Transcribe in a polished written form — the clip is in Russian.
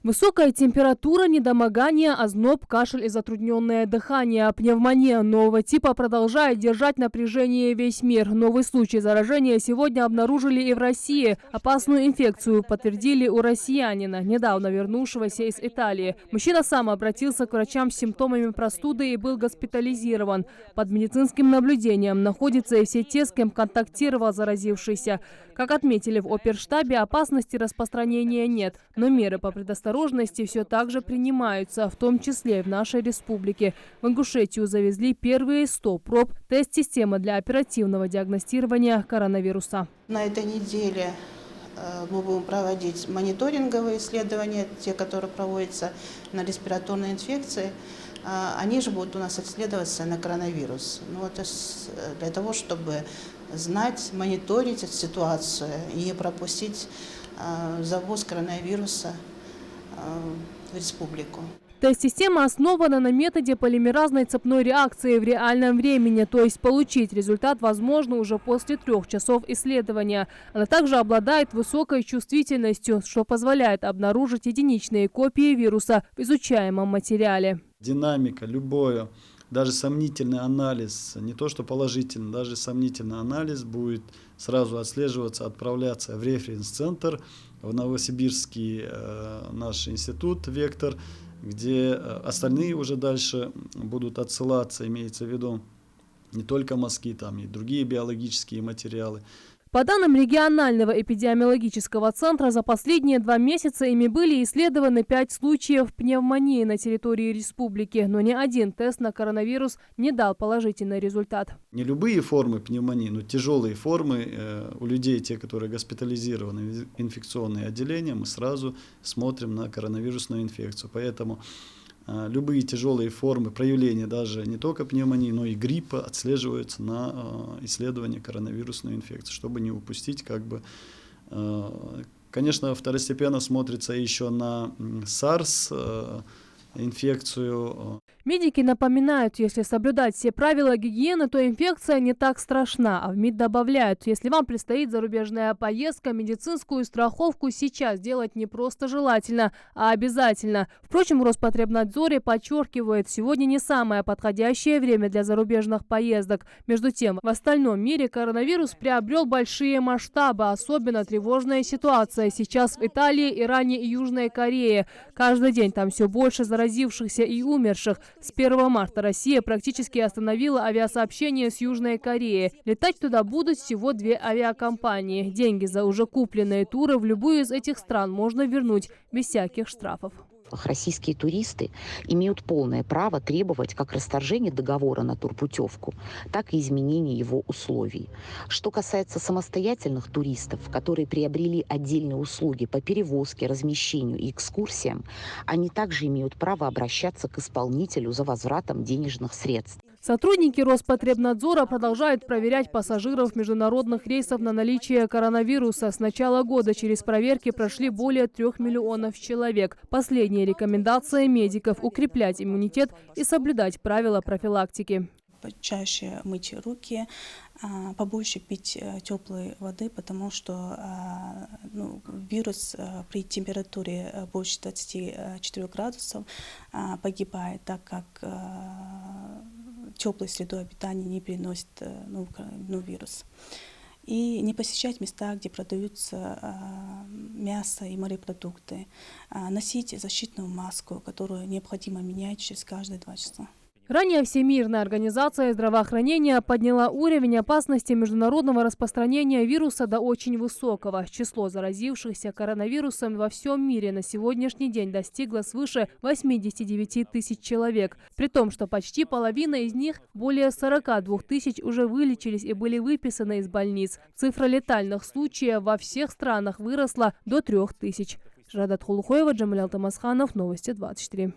Высокая температура, недомогание, озноб, кашель и затрудненное дыхание. Пневмония нового типа продолжает держать напряжение весь мир. Новый случай заражения сегодня обнаружили и в России. Опасную инфекцию подтвердили у россиянина, недавно вернувшегося из Италии. Мужчина сам обратился к врачам с симптомами простуды и был госпитализирован. Под медицинским наблюдением находятся и все те, с кем контактировал заразившийся. Как отметили в оперштабе, опасности распространения нет, но меры по предосторожности все так же принимаются, в том числе и в нашей республике. В Ингушетию завезли первые 100 проб тест-системы для оперативного диагностирования коронавируса. На этой неделе мы будем проводить мониторинговые исследования, те, которые проводятся на респираторные инфекции. Они же будут у нас исследоваться на коронавирус. Это для того, чтобы знать, мониторить эту ситуацию и не пропустить завоз коронавируса в республику. Тест-система основана на методе полимеразной цепной реакции в реальном времени, то есть получить результат возможно уже после 3 часов исследования. Она также обладает высокой чувствительностью, что позволяет обнаружить единичные копии вируса в изучаемом материале. Динамика, любое, даже сомнительный анализ, не то что положительный, даже сомнительный анализ будет сразу отслеживаться, отправляться в референс-центр, в Новосибирский наш институт «Вектор», где остальные уже дальше будут отсылаться, имеется в виду не только мазки, там и другие биологические материалы. По данным регионального эпидемиологического центра, за последние 2 месяца ими были исследованы 5 случаев пневмонии на территории республики, но ни один тест на коронавирус не дал положительный результат. Не любые формы пневмонии, но тяжелые формы у людей, те, которые госпитализированы в инфекционные отделения, мы сразу смотрим на коронавирусную инфекцию. Поэтому любые тяжелые формы проявления даже не только пневмонии, но и гриппа отслеживаются на исследование коронавирусной инфекции, чтобы не упустить Конечно, второстепенно смотрится еще на SARS инфекцию. Медики напоминают, если соблюдать все правила гигиены, то инфекция не так страшна. А в МИД добавляют, если вам предстоит зарубежная поездка, медицинскую страховку сейчас делать не просто желательно, а обязательно. Впрочем, в Роспотребнадзоре подчеркивает, сегодня не самое подходящее время для зарубежных поездок. Между тем, в остальном мире коронавирус приобрел большие масштабы. Особенно тревожная ситуация сейчас в Италии, Иране и Южной Корее. Каждый день там все больше заразившихся и умерших. С 1 марта Россия практически остановила авиасообщение с Южной Кореей. Летать туда будут всего 2 авиакомпании. Деньги за уже купленные туры в любую из этих стран можно вернуть без всяких штрафов. Российские туристы имеют полное право требовать как расторжения договора на турпутевку, так и изменения его условий. Что касается самостоятельных туристов, которые приобрели отдельные услуги по перевозке, размещению и экскурсиям, они также имеют право обращаться к исполнителю за возвратом денежных средств. Сотрудники Роспотребнадзора продолжают проверять пассажиров международных рейсов на наличие коронавируса. С начала года через проверки прошли более 3 миллионов человек. Последние рекомендации медиков – укреплять иммунитет и соблюдать правила профилактики. Чаще мыть руки, побольше пить теплой воды, потому что вирус при температуре больше 24 градусов погибает, так как теплой средой обитания не переносит вирус. И не посещать места, где продаются мясо и морепродукты. Носить защитную маску, которую необходимо менять через каждые 2 часа. Ранее Всемирная организация здравоохранения подняла уровень опасности международного распространения вируса до очень высокого. Число заразившихся коронавирусом во всем мире на сегодняшний день достигло свыше 89 тысяч человек. При том, что почти половина из них, более 42 тысяч, уже вылечились и были выписаны из больниц. Цифра летальных случаев во всех странах выросла до 3 тысяч. Жадат Хулухоева, Джамиль Алтамасханов, Новости 24.